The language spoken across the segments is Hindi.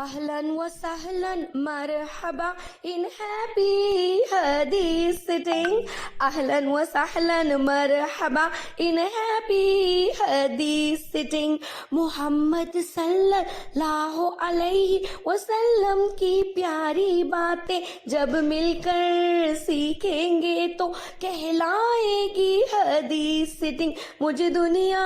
Ahlan wa sahlan marhaba in happy hadith sitting. Ahlan wa sahlan marhaba in happy hadith sitting. Muhammad sallallahu alaihi wasallam की प्यारी बातें जब मिलकर सीखेंगे तो कहलाएगी हदीस सिटिंग. मुझे दुनिया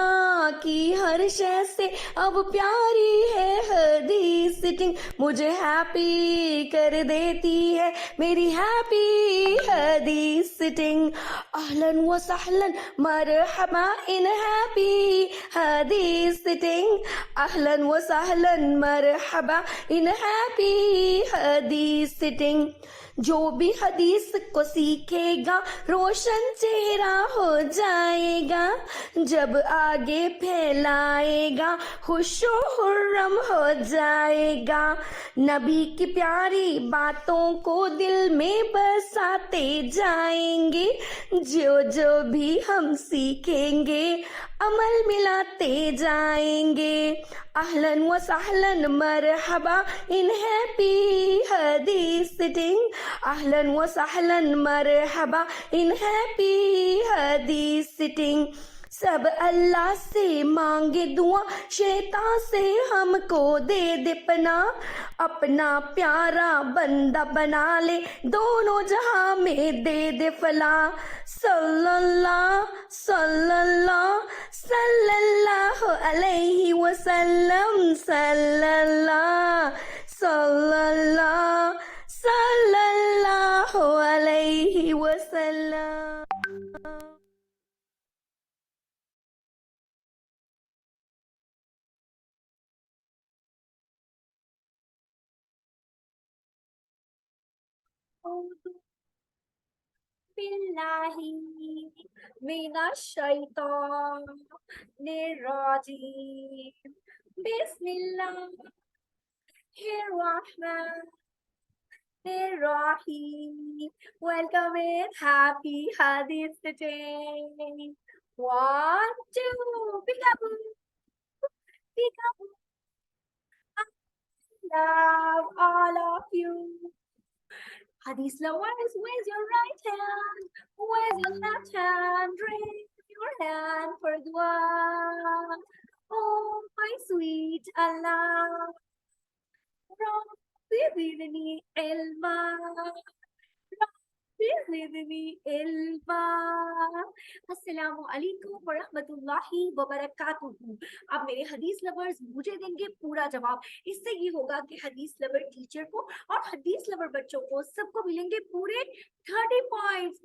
की हर शय से अब प्यारी है हदीस सिटिंग. मुझे हैप्पी कर देती है मेरी हैप्पी हदीस सिटिंग. अहलन व सहलन मरहबा इन हैप्पी हदीस सिटिंग. अहलन व सहलन मरहबा इन हैप्पी हदीस सिटिंग. जो भी हदीस को सीखेगा रोशन चेहरा हो जाएगा. जब आगे फैलाएगा खुशो खुर्रम हो जाएगा. नबी की प्यारी बातों को दिल में बसाते जाएंगे. जो जो भी हम सीखेंगे अमल मिलाते जाएंगे. अहलन व सहलन मरहबा इन हैप्पी हदीस सिटिंग. अहलन व सहलन मरहबा इन हैप्पी हदीस सिटिंग. सब अल्लाह से मांगे दुआ शैतान से हमको दे दे पना. अपना प्यारा बंदा बना ले दोनों जहां में दे दे फला. सल्लल्लाहु सल्लल्लाहु सल्लल्लाहु अलैहि वसल्लम. सल्लल्लाहु सल्लल्लाहु सल्लल्लाहु अलैहि वसल्लम. बिल्लाहि मिनश शैतानिर रजीम. बिस्मिल्लाहिर रहमानिर रहीम. Welcome in happy hadith today. 1, 2, peekaboo, peekaboo. I love all of you. Hadith lovers, where's your right hand? Where's your left hand? Raise your hand for dua. Oh, my sweet Allah. Rabbi zidni ilma. अस्सलामु अलैकुम व रहमतुल्लाहि व बरकातुहू. अब मेरे हदीस लवर्स मुझे देंगे पूरा जवाब. इससे ये होगा कि हदीस लवर टीचर को और हदीस लवर बच्चों को सबको मिलेंगे पूरे 30 पॉइंट्स.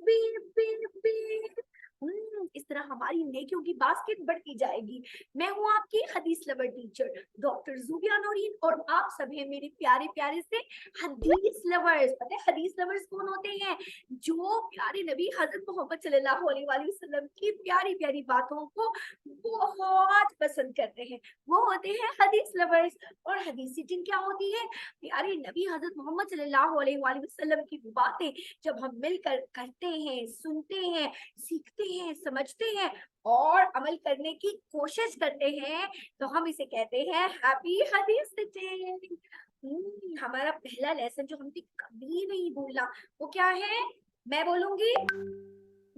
इस तरह हमारी नेकियों की बास्केट बढ़ती जाएगी. मैं हूँ आपकी हदीस lover teacher doctor Zubia Naureen और आप सब हैं मेरे प्यारे प्यारे से हदीस लवर्स. पता है हदीस लवर्स कौन होते हैं? जो प्यारे नबी हजरत मोहम्मद सल्लल्लाहु अलैहि वसल्लम की प्यारी प्यारी बातों को बहुत पसंद करते हैं, वो होते हैं हदीस लवर्स. और हदीस सिटिंग क्या होती है? प्यारे नबी हजरत मोहम्मद सल्लल्लाहु अलैहि वसल्लम की बातें जब हम मिलकर करते हैं, सुनते हैं, सीखते हैं, समझते हैं और अमल करने की कोशिश करते हैं तो हम इसे कहते हैं हैप्पी हदीस सिटिंग. हमारा पहला लेसन जो हमने कभी नहीं भूलना वो क्या है? मैं बोलूंगी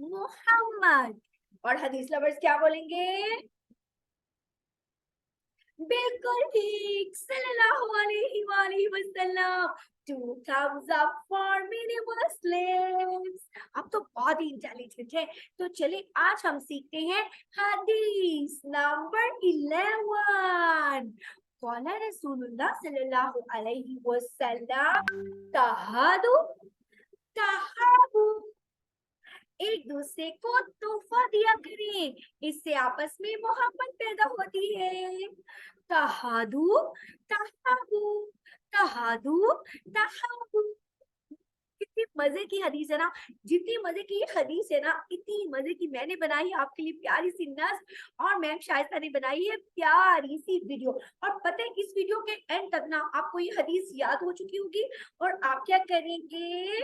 मोहम्मद और हदीस लवर्स क्या बोलेंगे? बिल्कुल ठीक, सल्लल्लाहु अलैहि वसल्लम. 2 thumbs up for many Muslims. अब तो बहुत ही इंटेलिजेंट है. तो चले आज हम सीखते हैं हदीस नंबर 11. कौला रसूलुल्लाह सल्लल्लाहु अलैहि वसल्लम तहादु तहाबु. एक दूसरे को तोहफा दिया करें, इससे आपस में मोहब्बत पैदा होती है. तहादु तहाबु, तहादु तहाबु. कितनी मजे की हदीस है ना. जितनी मजे की ये हदीस है ना इतनी मजे की मैंने बनाई है आपके लिए प्यारी सी नज़्म और मैम शाइस्ता ने बनाई है प्यारी सी वीडियो. और पता है इस वीडियो के एंड तक ना आपको ये हदीस याद हो चुकी होगी और आप क्या करेंगे?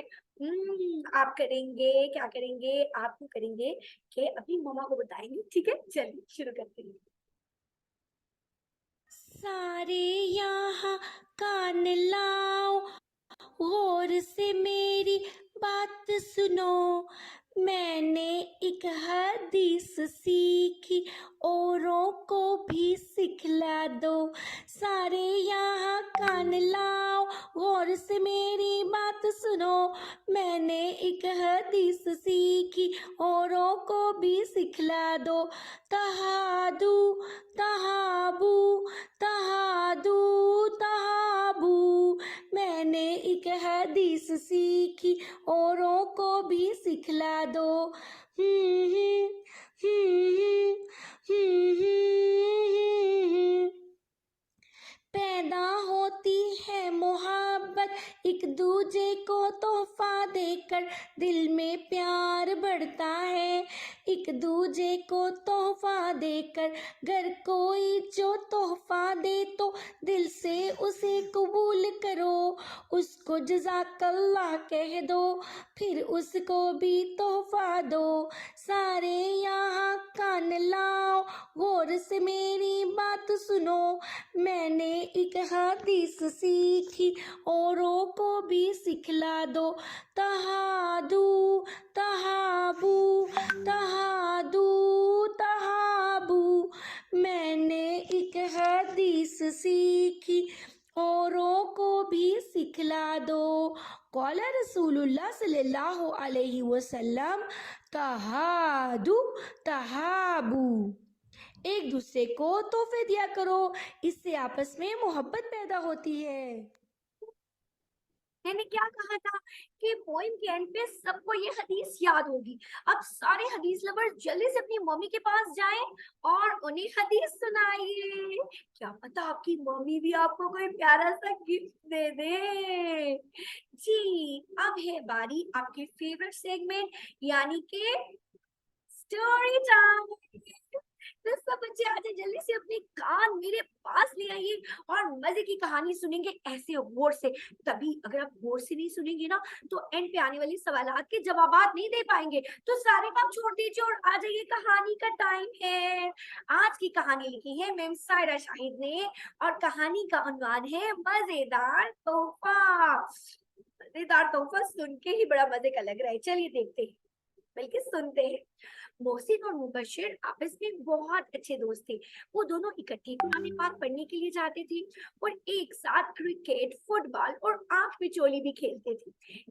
आप करेंगे क्या करेंगे? आपको करेंगे कि अपनी मम्मा को बताएंगे. ठीक है, चलिए शुरू करते हैं. सारे यहाँ कान लाओ, गौर से मेरी बात सुनो। मैंने एक हदीस सीखी, औरों को भी सिखला दो। सारे यहाँ कान लाओ, गौर से मेरी बात सुनो। मैंने एक हदीस सीखी, औरों को भी सिखला दो। तहादू तहाबू, तहादू तहाबू। मैंने एक हदीस सीखी, औरों को भी सिखला दो। पैदा होती है मोहब्बत एक दूजे को तोहफा देकर, दिल में प्यार बढ़ता है एक दूजे को तोहफा देकर। अगर कोई जो तोहफा दे तो दिल से उसे कबूल करो, उसको जज़ाकल्लाह कह दो, फिर उसको भी तोहफा दो। सारे यहाँ कान लाओ, गौर से मेरी बात सुनो। मैंने एक हदीस सीखी, औरों को भी सिखला दो। तहादू तहाबू, तहादू तहाबू। मैंने एक हदीस सीखी, औरों को भी सिखला दो। कौला रसूलुल्लाह सल्लल्लाहु अलैहि वसल्लम, तहादू तहाबू। एक दूसरे को तोहफे दिया करो, इससे आपस में मोहब्बत पैदा होती है। मैंने क्या कहा था कि पोइम के एंड पे सबको ये हदीस याद होगी। अब सारे हदीस लवर जल्दी से अपनी मम्मी के पास जाएं और उन्हें हदीस सुनाइए। क्या पता आपकी मम्मी भी आपको कोई प्यारा सा गिफ्ट दे दे। जी, अब है बारी आपके फेवरेट सेगमेंट यानी कि स्टोरी टाइम। तो सब बच्चे आज जल्दी से अपने कान मेरे पास ले आइए और मजे की कहानी सुनेंगे ऐसे गौर से। तभी अगर आप गौर से नहीं सुनेंगे ना तो एंड पे आने वाले सवालात के जवाब नहीं दे पाएंगे। तो सारे काम छोड़ दीजिए और आ जाइए, कहानी का टाइम है। आज की कहानी लिखी है मैम सायरा शाहिद ने और कहानी का उन्वान है मजेदार तोहफा। मजेदार तोहफा सुन के ही बड़ा मजे का लग रहा है। चलिए देखते हैं, बल्कि सुनते हैं। मोहसिन और मुबशिर आपस में बहुत अच्छे दोस्त थे। वो दोनों इकट्ठे कुरान पाक पढ़ने के लिए जाते थे और एक साथ क्रिकेट, फुटबॉल और आंख मिचोली भी खेलते थे।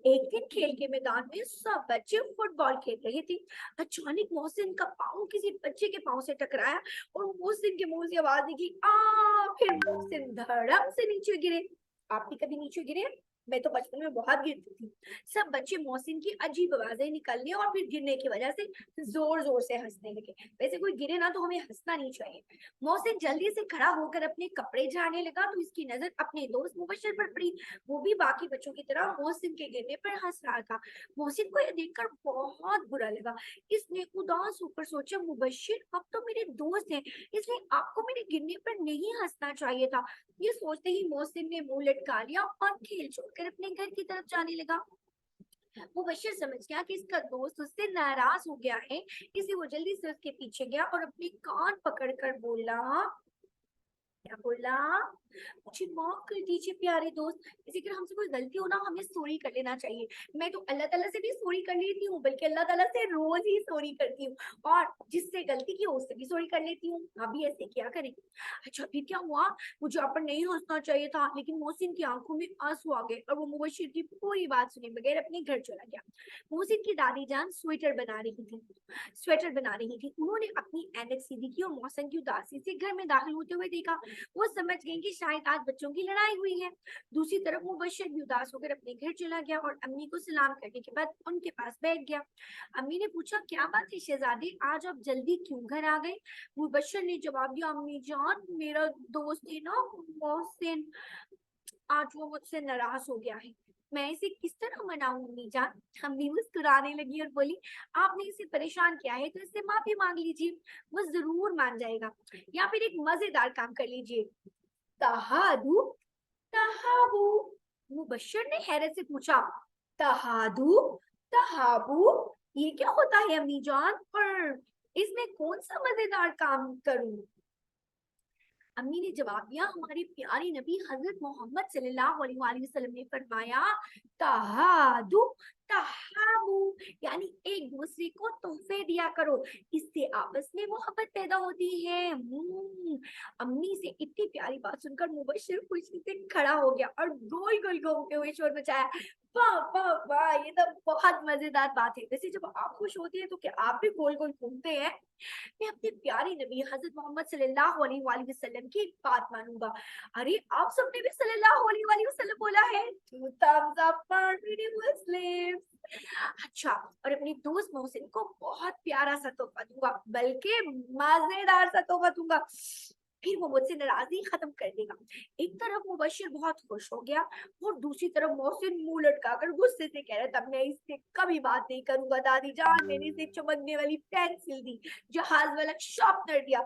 एक दिन खेल के मैदान में सब बच्चे फुटबॉल खेल रहे थे। अचानक मोहसिन का पाँव किसी बच्चे के पाँव से टकराया और मोहसिन के मुंह से आवाज निकली आ। फिर मोहसिन धड़म से नीचे गिरे। आप भी कभी नीचे गिरे? मैं तो बचपन में बहुत गिरती थी। सब बच्चे मोहसिन की अजीब आवाजें निकलने और फिर गिरने की वजह से जोर जोर से हंसने लगे। वैसे कोई गिरे ना तो हमें हंसना नहीं चाहिए। मोहसिन जल्दी से खड़ा होकर अपने कपड़े झाड़ने लगा तो इसकी नजर अपने दोस्त मुबशिर पर पड़ी। वो भी बाकी बच्चों की तरह मोहसिन के गिरने पर हंस रहा था। मोहसिन को यह देखकर बहुत बुरा लगा। इसने उदास होकर सोचा, मुबशिर अब तो मेरे दोस्त हैं, इसलिए आपको मेरे गिरने पर नहीं हंसना चाहिए था। ये सोचते ही मोहसिन ने मुंह लटका लिया और खेल छोड़कर अपने घर की तरफ जाने लगा। मुबशिर समझ गया कि इसका दोस्त उससे नाराज हो गया है, इसलिए वो जल्दी से उसके पीछे गया और अपने कान पकड़कर बोला। क्या बोला? मुझे माफ कर दीजिए प्यारे दोस्त, किसी अगर हमसे कोई गलती हो ना हमें सॉरी कर लेना चाहिए। मैं तो अल्लाह ताला से भी सॉरी कर लेती हूँ, बल्कि अल्लाह ताला से रोज ही सॉरी करती हूँ और जिससे गलती की उससे भी सॉरी कर लेती हूँ। आप भी ऐसे क्या करें? अच्छा फिर क्या हुआ? मुझे आप पर नहीं हंसना चाहिए था, लेकिन मोहसिन की आंखों में आंसू आ गए और वो मुबशिर की पूरी बात सुने बगैर अपने घर चला गया। मोहसिन की दादी जान स्वेटर बना रही थी। उन्होंने अपनी ऐनक सीधी की और मोहसिन की उदासी से घर में दाखिल होते हुए देखा। वो समझ गई कि शायद आज बच्चों की लड़ाई हुई है। दूसरी तरफ मुबशिर भी उदास होकर अपने घर चला गया और अम्मी को सलाम करने के बाद उनके पास बैठ गया। अम्मी ने पूछा, क्या बात है शहजादी, आज आप जल्दी क्यों घर आ गए? मुबशिर ने जवाब दिया, अम्मी जान मेरा दोस्त है ना मोहसिन, आज वो मुझसे नाराज हो गया है। मैं इसे किस तरह मनाऊं अम्मी जान? अम्मी मुस्कुराने लगी और बोली, आपने इसे परेशान किया है तो इससे माफी मांग लीजिए, वो जरूर मान जाएगा। या फिर एक मजेदार काम कर लीजिए, तहादू तहाबू। मुबशिर ने हैरत से पूछा, तहादू तहाबू, ये क्या होता है अम्मी जान, और इसमें कौन सा मजेदार काम करूं? अम्मी ने जवाब दिया, हमारे प्यारे नबी हजरत मोहम्मद सल्लल्लाहु अलैहि वसल्लम ने फरमाया, तहादु तहाबू, यानी एक दूसरे को तोहफे दिया करो, इससे आपस में मोहब्बत पैदा होती है। अम्मी से इतनी प्यारी बात सुनकर मुबश्शिर खुशी से खड़ा हो गया और गोल गोल घूमते हुए शोर मचाया, वाह वाह वाह, ये तो बहुत मजेदार बात है। वैसे जब आप खुश होती है तो क्या आप भी गोल गोल घूमते हैं? मैं अपने प्यारे नबी हजरत मोहम्मद सल्लल्लाहु अलैहि वसल्लम की एक बात मानूंगा। अरे आप सबने भी सल्लल्लाहु अलैहि वसल्लम बोला है, two thumbs up for pretty Muslims। अच्छा, और अपने दोस्त मोहसिन को बहुत प्यारा सा तोहफा दूंगा, बल्कि मजेदार सा तोहफा दूंगा, फिर वो मुझसे नाराजगी खत्म कर देगा। एक तरफ मुबश्शिर बहुत खुश हो गया और दूसरी तरफ मोहसिन मुंह लटकाकर गुस्से से कह रहा था, मैं इससे कभी बात नहीं करूंगा, दादी जान मैंने इसे चमकने वाली पेंसिल दी, जहाज वाला शॉर्पनर दिया,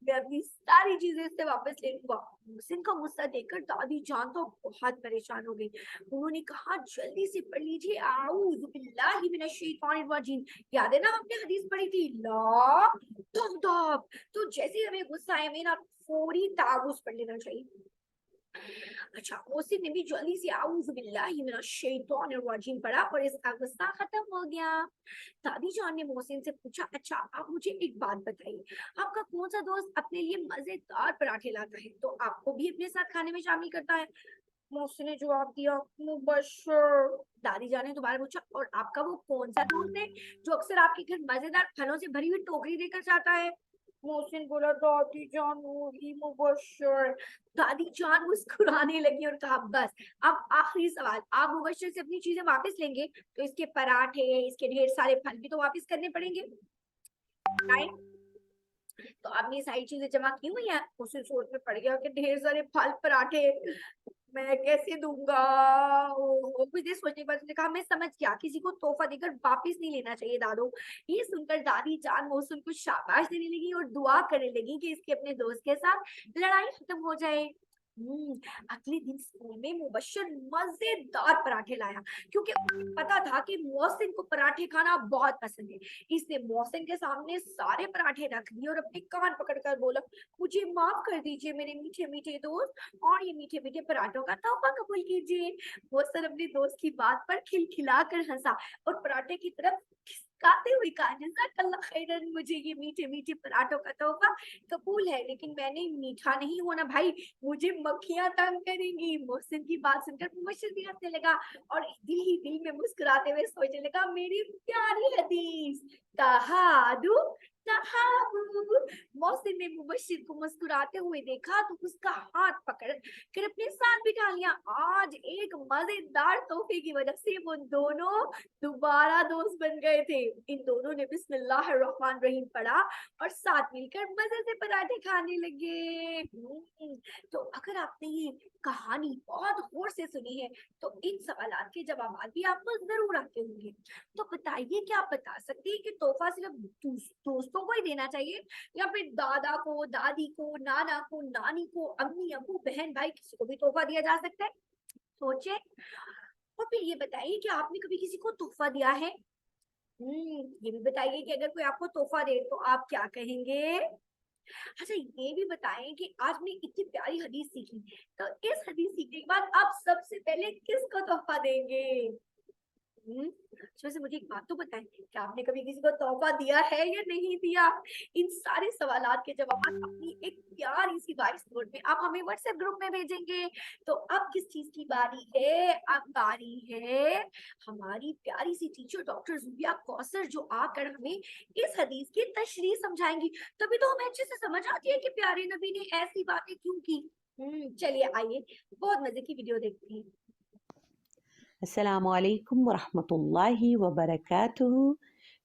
मैं अपनी सारी चीजें इससे वापस ले लूंगा। मोहसिन का गुस्सा देखकर दादी जान तो बहुत परेशान हो गई। उन्होंने कहा, जल्दी से पढ़ लीजिए आऊज़ु बिल्लाहि मिनश शैतानिर रजीम, याद है ना हमने हदीस पढ़ी थी, ला तगदाब। तो जैसे ही हमें गुस्सा आए, हमें ना फौरी ताबूज पढ़ लेना चाहिए। अच्छा, मोहसिन ने भी जल्दी से आऊज़ु बिल्लाहि मिनश शैतानिर रजीम पढ़ा और इसका गुस्सा खत्म हो गया। दादी जान ने मोहसिन से पूछा, अच्छा आप मुझे एक बात बताइए, आपका कौन सा दोस्त अपने लिए मजेदार पराठे लाता है तो आपको भी अपने साथ खाने में शामिल करता है? मोहसिन ने जवाब दिया, मुबश्शिर। दादी जान ने दोबारा पूछा, और आपका वो कौन सा दोस्त है जो अक्सर आपके घर मजेदार फलों से भरी हुई टोकरी देकर जाता है? मोहसिन बोला, दादी जान वही मुबश्शिर। दादी जान मुस्कुराने लगी और कहा, बस अब आखिरी सवाल, आप मुबश्शिर से अपनी चीजें वापस लेंगे तो इसके पराठे, इसके ढेर सारे फल भी तो वापस करने पड़ेंगे। Right? तो आपने ये सारी चीजें जमा की हुई है? उसे सोच में पड़ गया कि ढेर सारे फल पराठे मैं कैसे दूंगा। कुछ देर सोचने के बाद उसने कहा, मैं समझ गया, किसी को तोहफा देकर वापस नहीं लेना चाहिए दादू। ये सुनकर दादी जान मोहसिन को शाबाश देने लगी और दुआ करने लगी कि इसके अपने दोस्त के साथ लड़ाई खत्म हो जाए। अगले दिन स्कूल में मुबश्शिर मजेदार पराठे लाया, क्योंकि उसे पता था कि मोहसिन को पराठे खाना बहुत पसंद है। इसने मोहसिन के सामने सारे पराठे रख दिए और अपने कान पकड़कर बोला, मुझे माफ कर दीजिए मेरे मीठे मीठे दोस्त, और ये मीठे मीठे पराठों का तोहफा कबूल कीजिए। मोहसिन अपने दोस्त की बात पर खिलखिलाकर हंसा और पराठे की तरफ खिसकाते हुए कहा, जज़ाकल्लाह खैरन, मुझे ये मीठे मीठे पराठों का तोहफा कबूल है, लेकिन मैंने मीठा नहीं होना भाई, मुझे मक्खियां तंग करेंगी। मोहसिन की बात सुनकर मुबश्शिर भी हंसने लगा और दिल ही दिल में मुस्कुराते हुए सोचने लगा, मेरी प्यारी हदीस, तहादु तहाबू। मोहसिन ने मुबश्शिर को मुस्कुराते हुए देखा तो उसका हाथ पकड़ कर अपने साथ बिठा लिया। आज एक मजेदार तोहफे की वजह से वो दोनों दोबारा दोस्त बन गए थे। इन दोनों ने बिस्मिल्लाहिर्रहमानिर्रहीम पढ़ा और साथ मिलकर मजे से पराठे खाने लगे। तो अगर आपने ये कहानी बहुत गौर से सुनी है तो इन सवालात के जवाब भी आपको जरूर आते होंगे। तो बताइए, क्या आप बता सकती है कि तोहफा सिर्फ दोस्तों को ही देना चाहिए या फिर दादा को, दादी को, नाना को, नानी को, अम्मी अबू, बहन भाई, किसी को भी तोहफा दिया जा सकता है? सोचे। और फिर ये बताइए कि आपने कभी किसी को तोहफा दिया है? ये भी बताइए कि अगर कोई आपको तोहफा दे तो आप क्या कहेंगे? अच्छा, ये भी बताएं कि आज हमने इतनी प्यारी हदीस सीखी, तो इस हदीस सीखने के बाद आप सबसे पहले किसको तोहफा देंगे? वैसे मुझे एक बात तो बताएं, क्या आपने कभी किसी को तोहफा दिया है या नहीं दिया? इन सारे सवालात के जवाब अपनी एक प्यारी सी वॉइस नोट में आप हमें व्हाट्सएप ग्रुप में भेजेंगे। तो अब किस चीज की बारी है? अब बारी है हमारी प्यारी सी टीचर डॉक्टर जुबिया कौसर, जो आकर हमें इस हदीस की तशरीह समझाएंगी। तभी तो हमें अच्छे से समझ आती है कि प्यारे नबी ने ऐसी बातें क्यों की। चलिए आइए, बहुत मजे की वीडियो देखते हैं। अस्सलामुअलैकुम वरहमतुल्लाहि वबरकातुहू।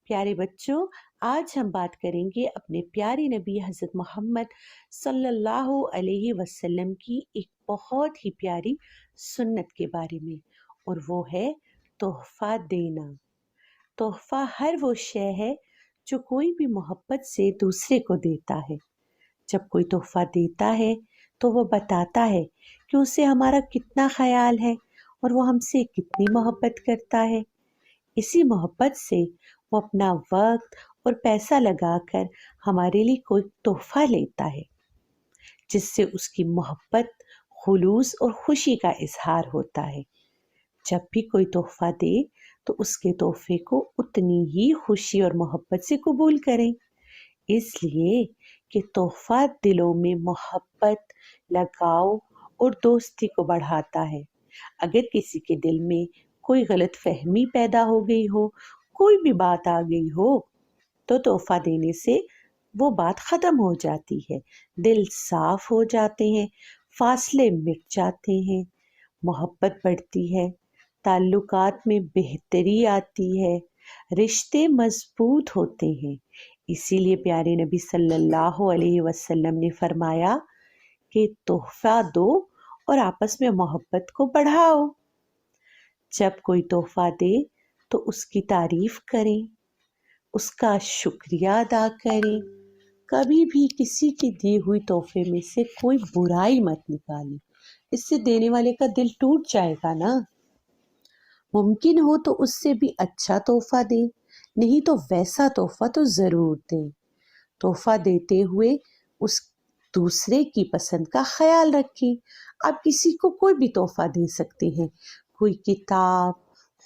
प्यारे बच्चों, आज हम बात करेंगे अपने प्यारे नबी हज़रत मोहम्मद सल्लल्लाहु अलैहि वसल्लम की एक बहुत ही प्यारी सुन्नत के बारे में, और वो है तोहफ़ा देना। तोहफ़ा हर वो शय है जो कोई भी मोहब्बत से दूसरे को देता है। जब कोई तोहफ़ा देता है तो वो बताता है कि उसे हमारा कितना ख्याल है और वो हमसे कितनी मोहब्बत करता है। इसी मोहब्बत से वो अपना वक्त और पैसा लगाकर हमारे लिए कोई तोहफ़ा लेता है। जिससे उसकी मोहब्बत, खुलूस और खुशी का इजहार होता है। जब भी कोई तोहफा दे तो उसके तोहफे को उतनी ही खुशी और मोहब्बत से कबूल करें, इसलिए कि तोहफा दिलों में मोहब्बत, लगाव और दोस्ती को बढ़ाता है। अगर किसी के दिल में कोई गलत फहमी पैदा हो गई हो, कोई भी बात आ गई हो, तो तोहफा देने से वो बात खत्म हो जाती है, दिल साफ हो जाते हैं, फासले मिट जाते हैं, मोहब्बत बढ़ती है, ताल्लुकात में बेहतरी आती है, रिश्ते मजबूत होते हैं। इसीलिए प्यारे नबी सल्लल्लाहु अलैहि वसल्लम ने फरमाया कि तोहफा दो और आपस में मोहब्बत को बढ़ाओ। जब कोई तोहफा दे तो उसकी तारीफ करें, उसका शुक्रिया अदा करें। कभी भी किसी की दी हुई तोहफे में से कोई बुराई मत निकालें, इससे देने वाले का दिल टूट जाएगा ना। मुमकिन हो तो उससे भी अच्छा तोहफा दें, नहीं तो वैसा तोहफा तो ज़रूर दें। तोहफा देते हुए उस दूसरे की पसंद का ख्याल रखें। आप किसी को कोई भी तोहफा दे सकते हैं, कोई किताब,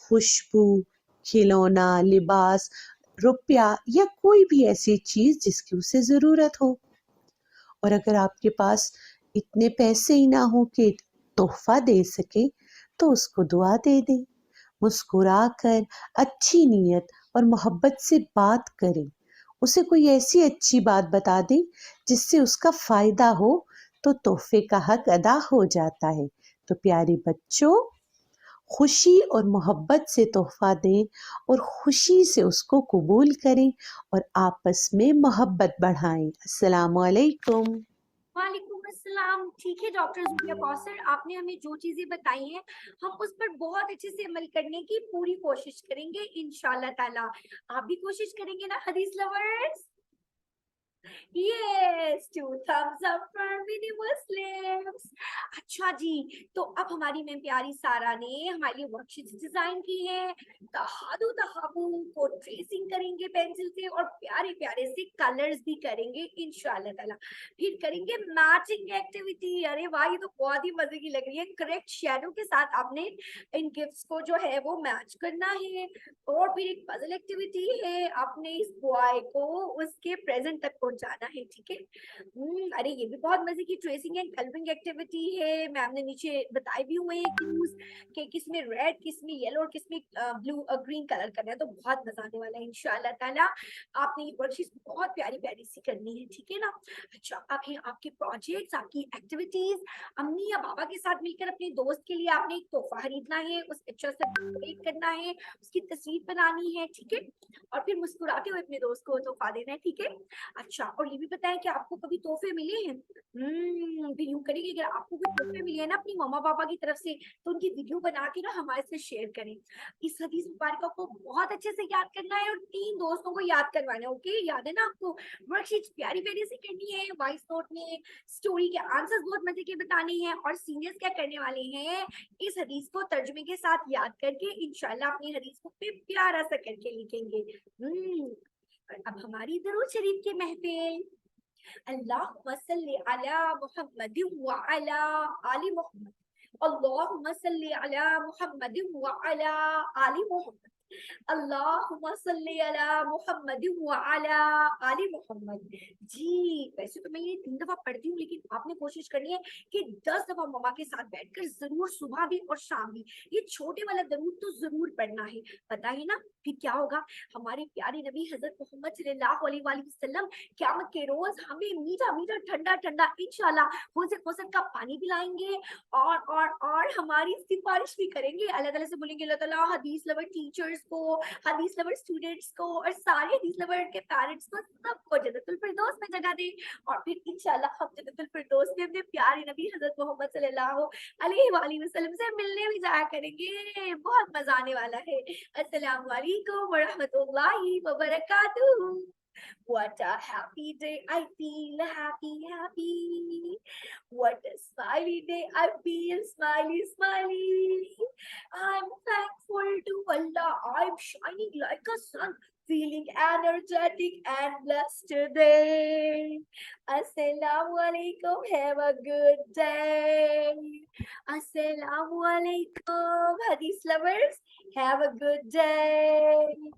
खुशबू, खिलौना, लिबास, रुपया या कोई भी ऐसी चीज़ जिसकी उसे ज़रूरत हो। और अगर आपके पास इतने पैसे ही ना हो कि तोहफा दे सके, तो उसको दुआ दे दें। मुस्कुराकर अच्छी नीयत और मोहब्बत से बात करें, उसे कोई ऐसी अच्छी बात बता दें जिससे उसका फ़ायदा हो, तो तोहफे का हक अदा हो जाता है। तो प्यारे बच्चों, खुशी और मोहब्बत से तोहफा दें और खुशी से उसको कबूल करें और आपस में मोहब्बत बढ़ाएं। अस्सलामु अलैकुम। वालेकुम अस्सलाम। ठीक है डॉक्टर ज़ुबिया कौसर, आपने हमें जो चीजें बताई हैं हम उस पर बहुत अच्छे से अमल करने की पूरी कोशिश करेंगे इंशाल्लाह ताला। आप भी कोशिश करेंगे ना हदीस lovers? Yes, 2 thumbs up for mini Muslims. अच्छा जी, तो अब हमारी मैम प्यारी सारा ने हमारे लिए वर्कशीट्स डिजाइन की हैं। तहादु तहाबू को ट्रेसिंग करेंगे पेंसिल से और प्यारे प्यारे से कलर्स भी करेंगे इंशाल्लाह ताला। फिर करेंगे मैचिंग एक्टिविटी। अरे वाह, ये तो बहुत ही मजे की लग रही है। करेक्ट शेडो के साथ आपने इन गिफ्ट्स को जो है वो मैच करना है। और फिर एक पजल एक्टिविटी है, आपने इस बॉय को उसके प्रेजेंट तक पहुंचाना है। ठीक है। अरे ये भी बहुत मजे की ट्रेसिंग एंड कलरिंग एक्टिविटी है। मैम ने नीचे बताए भी हुए हैं क्लूज कि किसमें रेड, किसमें येलो और किसमें ब्लू ग्रीन कलर करना है। तो बहुत मजा आने वाला है इंशाल्लाह ताला। आपने ये वर्कशीट बहुत प्यारी प्यारी सी करनी है, ठीक है ना। अच्छा, अब है आपके प्रोजेक्ट्स, आपकी एक्टिविटीज। अम्मी या बाबा के साथ मिलकर अपने दोस्त के लिए आपने एक तोहफा खरीदना है, उस पिक्चर से डेकोरेट करना है, उसकी तस्वीर बनानी है, ठीक है। और फिर मुस्कुराते हुए अपने दोस्त को तोहफा देना है, ठीक है। अच्छा, और ये भी बताएं कि आपको कभी तोहफे मिले हैं? फिर यूं करेंगे, अगर आपको कोई तोहफे मिले हैं ना अपनी मम्मा पापा की तरफ से, तो उनकी वीडियो बना के ना हमारे से शेयर करें। इस हदीस मुबारक को बहुत अच्छे से याद करना है और 3 दोस्तों को याद करवाना है। ओके, याद है ना आपको? वर्कशीट प्यारी प्यारी से करनी है, वॉइस नोट में स्टोरी के आंसर्स बहुत मजे के बताने हैं। और सीनियर्स क्या करने वाले हैं, इस हदीस को तर्जुमे के साथ याद करके इंशाल्लाह अपनी हदीस को पे प्यारा सा करके लिखेंगे। अब हमारी दरूद शरीफ की महफिल। अल्लाहुम्मा सल्ली अला मुहम्मदिन व अला आलि मुहम्मद। अल्लाहुम्मा सल्ली अला मुहम्मदिन व अला आलि मुहम्मद। अल्लाहुम्मा सल्ली अला मुहम्मदिन व अला आलि मुहम्मद। जी, वैसे तो मैं ये 3 दफा पढ़ती हूँ, लेकिन आपने कोशिश करनी है कि 10 दफा मम्मा के साथ बैठकर जरूर सुबह भी और शाम भी ये छोटे वाला दरूद तो जरूर पढ़ना है। पता है ना फिर क्या होगा? हमारे प्यारे नबी हजरत मोहम्मद सल्लल्लाहु अलैहि वसल्लम क़यामत के रोज हमें मीठा मीठा ठंडा ठंडा इंशाल्लाह हौज़े कौसर का पानी पिलाएंगे और हमारी सिफारिश भी करेंगे। अल्लाह ताला से बोलेंगे, अल्लाह ताला हदीस लवर टीचर्स को, हदीस लवर स्टूडेंट्स को और सारे हदीस लवर के पेरेंट्स को सबको जन्नतुल फिरदौस में जगह दे। और फिर इंशाल्लाह हम जन्नतुल फिरदौस में अपने प्यारे नबी हजरत मोहम्मद सल्लल्लाहु अलैहि वसल्लम से मिलने भी जाया करेंगे। बहुत मजा आने वाला है। अस्सलाम वालेकुम व रहमतुल्लाहि व बरकातुहू। What a happy day, I feel happy, happy. What a smiley day, I feel smiley, smiley. I'm thankful to Allah, I'm shining like a sun. feeling energetic and blessed today. Assalamu alaikum. Have a good day. Assalamu alaikum. Hadith lovers, have a good day.